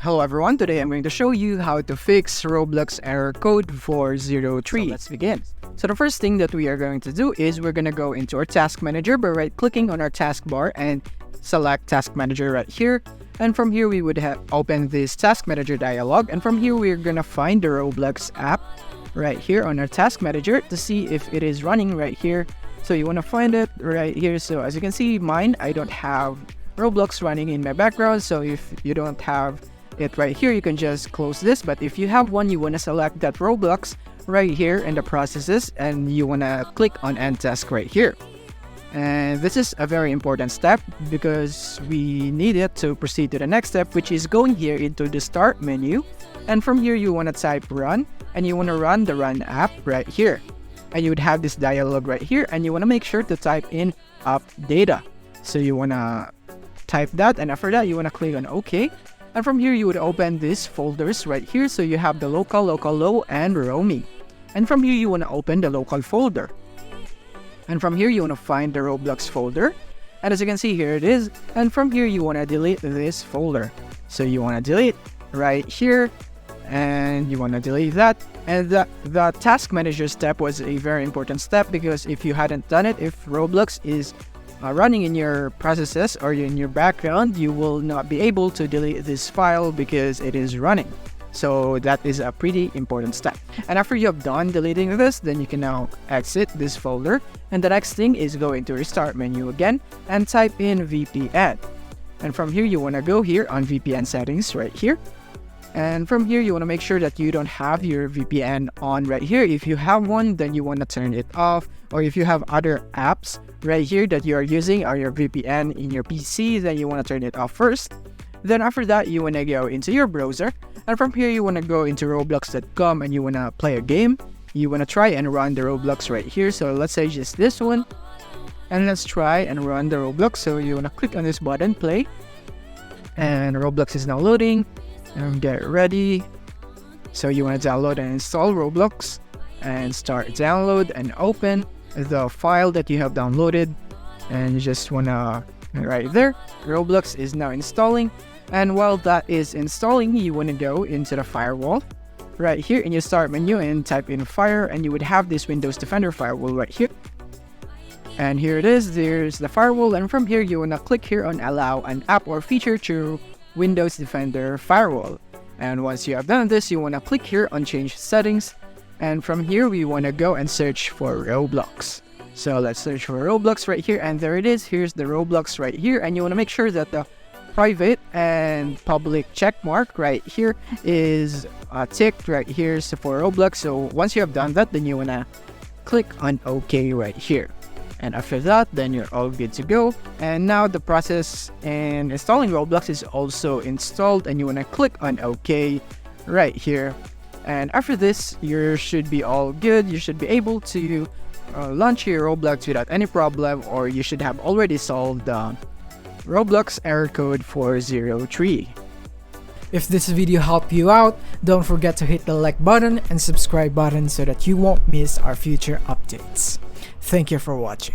Hello everyone, today I'm going to show you how to fix Roblox error code 403. So let's begin. So the first thing that we are going to do is we're going to go into our task manager by right clicking on our taskbar and select task manager right here. And from here we would open this task manager dialog, and from here we're going to find the Roblox app right here on our task manager to see if it is running right here. So you want to find it right here. So as you can see, mine, I don't have Roblox running in my background. So if you don't have it right here, you can just close this. But if you have one, you want to select that Roblox right here in the processes, and you want to click on end task right here. And this is a very important step because we need it to proceed to the next step, which is going here into the start menu. And from here, you want to type run, and you want to run the run app right here. And you would have this dialog right here, and you want to make sure to type in app data. So you want to type that, and after that, you want to click on OK. And from here, you would open these folders right here. So you have the local, low, and roaming. And from here, you want to open the local folder. And from here, you want to find the Roblox folder. And as you can see, here it is. And from here, you want to delete this folder. So you want to delete right here. And you want to delete that. And the task manager step was a very important step, because if you hadn't done it, if Roblox is running in your processes or in your background, you will not be able to delete this file because it is running. So that is a pretty important step. And after you have done deleting this, then you can now exit this folder. And the next thing is go into restart menu again and type in VPN. And from here, you want to go here on VPN settings right here. And from here, you want to make sure that you don't have your VPN on right here. If you have one, then you want to turn it off. Or if you have other apps right here that you are using or your VPN in your PC, then you want to turn it off first. Then after that, you want to go into your browser. And from here, you want to go into roblox.com and you want to play a game. You want to try and run the Roblox right here. So let's say just this one. And let's try and run the Roblox. So you want to click on this button, play. And Roblox is now loading. And get ready. So you want to download and install Roblox and start download and open the file that you have downloaded, and you just want to right there, Roblox is now installing. And while that is installing, you want to go into the firewall right here in your start menu and type in fire, and you would have this Windows Defender firewall right here. And here it is, there's the firewall. And from here, you want to click here on allow an app or feature to Windows Defender firewall. And once you have done this, you want to click here on change settings. And from here, we want to go and search for Roblox. So let's search for Roblox right here. And there it is. Here's the Roblox right here. And you want to make sure that the private and public check mark right here is ticked right here for Roblox. So once you have done that, then you want to click on OK right here. And after that, then you're all good to go. And now the process in installing Roblox is also installed, and you want to click on OK right here. And after this, you should be all good. You should be able to launch your Roblox without any problem, or you should have already solved the Roblox error code 403. If this video helped you out, don't forget to hit the like button and subscribe button so that you won't miss our future updates. Thank you for watching.